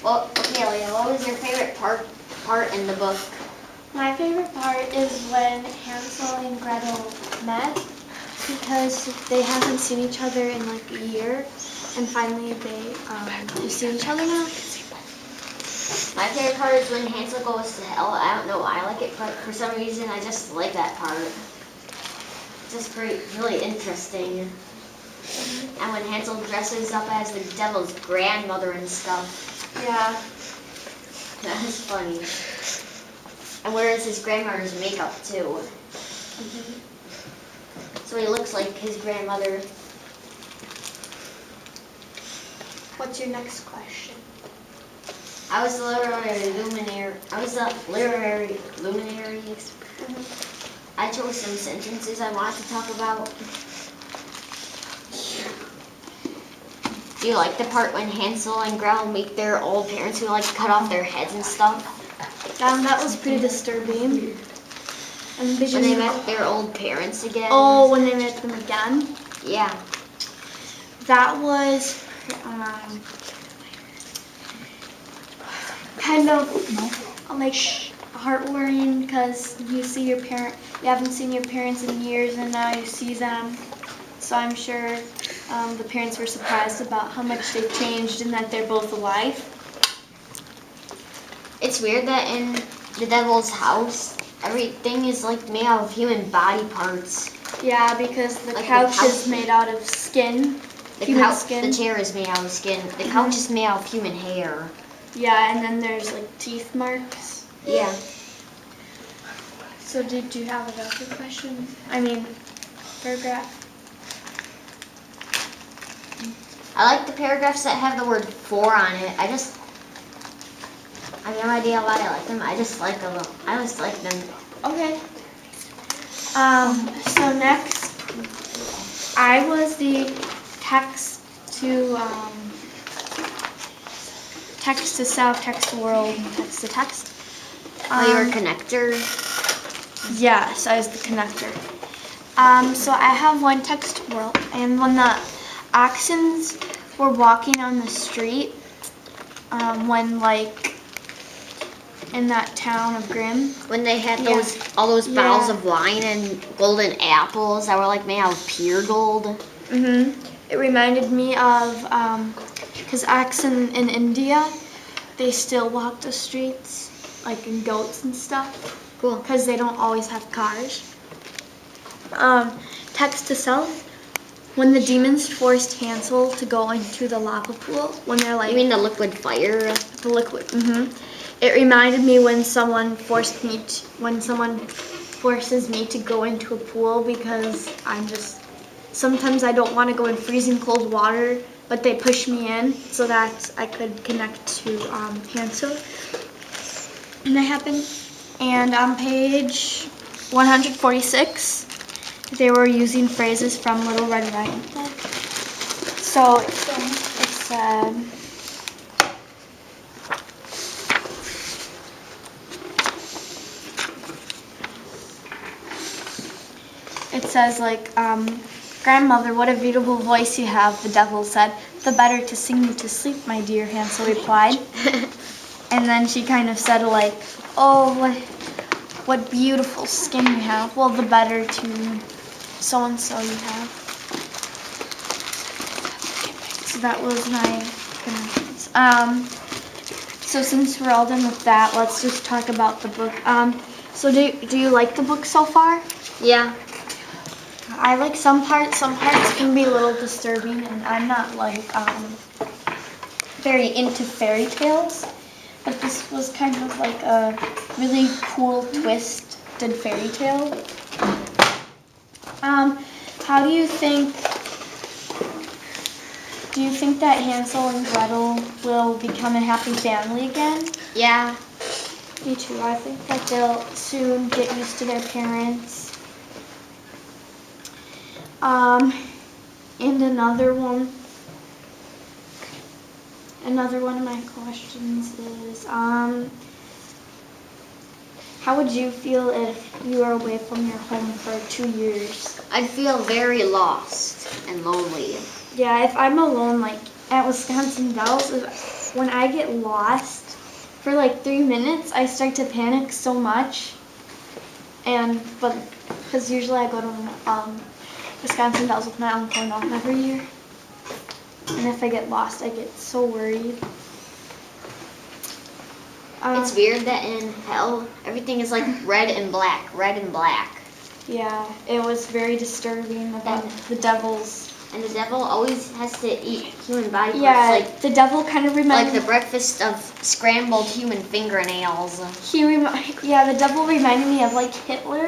Well, okay, Leah, what was your favorite part in the book? My favorite part is when Hansel and Gretel met, because they haven't seen each other in like a year, and finally they see each other now. My favorite part is when Hansel goes to hell. I don't know why I like it, but for some reason I just like that part. It's just really interesting. And when Hansel dresses up as the devil's grandmother and stuff. Yeah. That is funny. And wears his grandmother's makeup too. So he looks like his grandmother. What's your next question? I was the literary luminary. I chose some sentences I wanted to talk about. Do you like the part when Hansel and Gretel meet their old parents who like cut off their heads and stuff? That was pretty disturbing. And when they met their old parents again. Oh, when they met them again? Yeah. That was kind of like heartwarming, because you haven't seen your parents in years, and now you see them. So I'm sure the parents were surprised about how much they've changed and that they're both alive. It's weird that in the devil's house, everything is like made out of human body parts. Yeah, because the couch is made out of skin. The chair is made out of skin. The couch is made out of human hair. Yeah, and then there's like teeth marks. Yeah. So did you have another question? Paragraph? I like the paragraphs that have the word "for" on it. I have no idea why I like them. I just like them. Okay. So next, I was the text to self, text to world, text to text. You were a connector? Yes, I was the connector. So I have one text to world, and when the oxen were walking on the street, when in that town of Grimm. When they had all those bottles of wine and golden apples that were like made out of pure gold. It reminded me of, because oxen in India, they still walk the streets, like in goats and stuff. Cool. Because they don't always have cars. Text to self. When the demons forced Hansel to go into the lava pool, when they're like... You mean the liquid fire? The liquid, It reminded me when someone forces me to go into a pool, because sometimes I don't want to go in freezing cold water, but they push me in so that I could connect to Hansel. And that happened. And on page 146, they were using phrases from Little Red Riding Hood. So it said, "Grandmother, what a beautiful voice you have," the devil said. "The better to sing you to sleep, my dear," Hansel replied. And then she kind of said "Oh, what beautiful skin you have. Well, the better to so-and-so you have." So that was my connections. So since we're all done with that, let's just talk about the book. So do you like the book so far? Yeah. I like some parts. Some parts can be a little disturbing, and I'm not very into fairy tales. But this was kind of like a really cool twisted fairy tale. How do you think that Hansel and Gretel will become a happy family again? Yeah. Me too. I think that they'll soon get used to their parents. And another one of my questions is, how would you feel if you were away from your home for 2 years? I'd feel very lost and lonely. Yeah, if I'm alone, like at Wisconsin Dells, when I get lost for like 3 minutes, I start to panic so much. But because usually I go to Wisconsin Dells with my uncle and aunt every year. And if I get lost, I get so worried. It's weird that in hell, everything is like red and black, red and black. Yeah, it was very disturbing about the devils. And the devil always has to eat human body parts. Yeah, Like the devil kind of reminded the breakfast of scrambled human fingernails. The devil reminded me of like Hitler,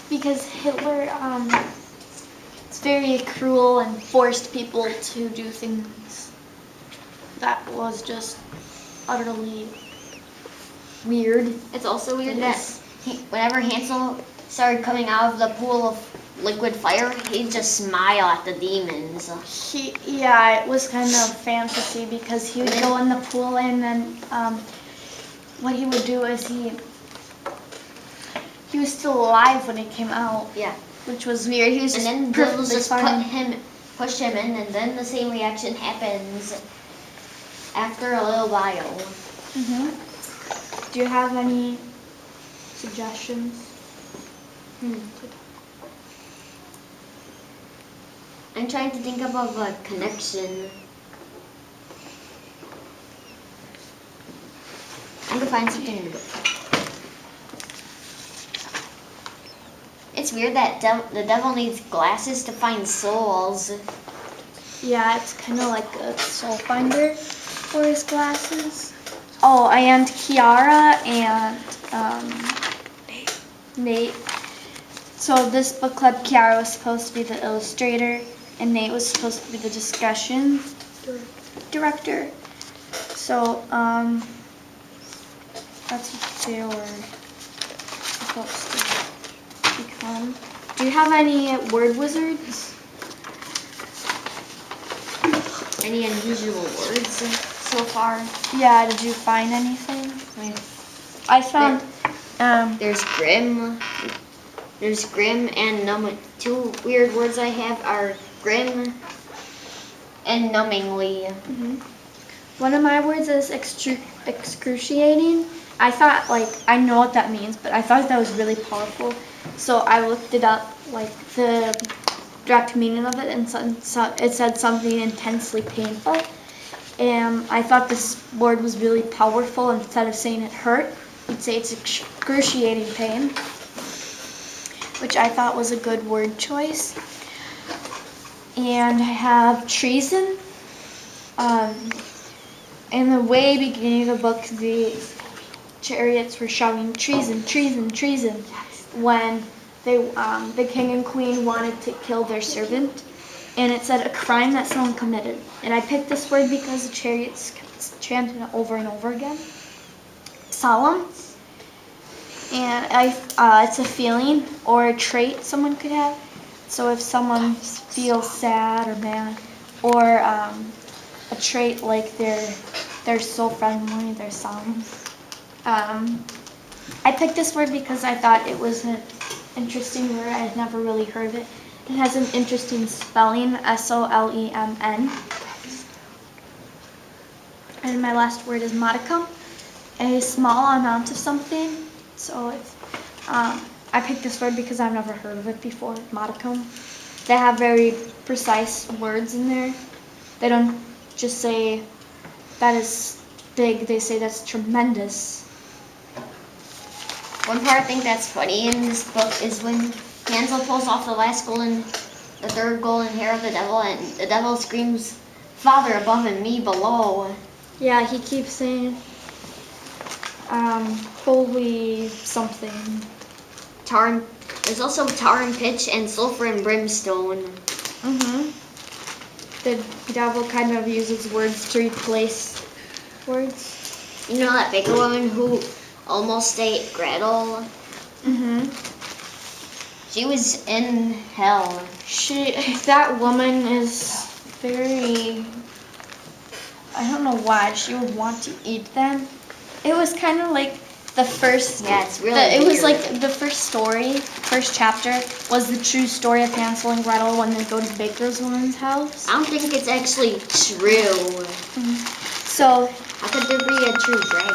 because Hitler it's very cruel and forced people to do things that was just utterly weird. It's also weird that whenever Hansel started coming out of the pool of liquid fire, he'd just smile at the demons. It was kind of fantasy, because he would go in the pool, and then what he would do is he was still alive when he came out. Yeah. Which was weird. He was and then devils just push him in, and then the same reaction happens after a little while. Do you have any suggestions? I'm trying to think of a connection. I can find something. It's weird that the devil needs glasses to find souls. Yeah, it's kind of like a soul finder for his glasses. Oh, and Kiara and Nate. So this book club, Kiara was supposed to be the illustrator, and Nate was supposed to be the discussion director. So that's what they were supposed to become. Do you have any word wizards? Any unusual words so far? Yeah, did you find anything? I found there's Grimm. There's Grimm and two weird words I have are Grimm and numbingly. One of my words is excruciating. I thought, I know what that means, but I thought that was really powerful. So I looked it up, the direct meaning of it, and it said something intensely painful. And I thought this word was really powerful. Instead of saying it hurt, you'd say it's excruciating pain, which I thought was a good word choice. And I have treason. In the way beginning of the book, the chariots were shouting treason, treason, treason, when the king and queen wanted to kill their servant. And it said a crime that someone committed. And I picked this word because the chariots kept chanting it over and over again. Solemn. And it's a feeling or a trait someone could have. So if someone feels sad or mad, or a trait like they're so friendly, they're solemn. I picked this word because I thought it was an interesting word. I had never really heard of it. It has an interesting spelling, Solemn. And my last word is modicum, a small amount of something. So I picked this word because I've never heard of it before, modicum. They have very precise words in there. They don't just say that is big, they say that's tremendous. One part I think that's funny in this book is when Hansel pulls off the third golden hair of the devil, and the devil screams, "Father above and me below." Yeah, he keeps saying, holy something. There's also tar and pitch and sulfur and brimstone. The devil kind of uses words to replace words. You know that baker woman who almost ate Gretel? She was in hell. That woman is very, I don't know why she would want to eat them. It was kind of like the first. Yeah, it's really It was weird. like the first chapter was the true story of Hansel and Gretel when they go to the baker's woman's house. I don't think it's actually true. So How could there be a truth, right?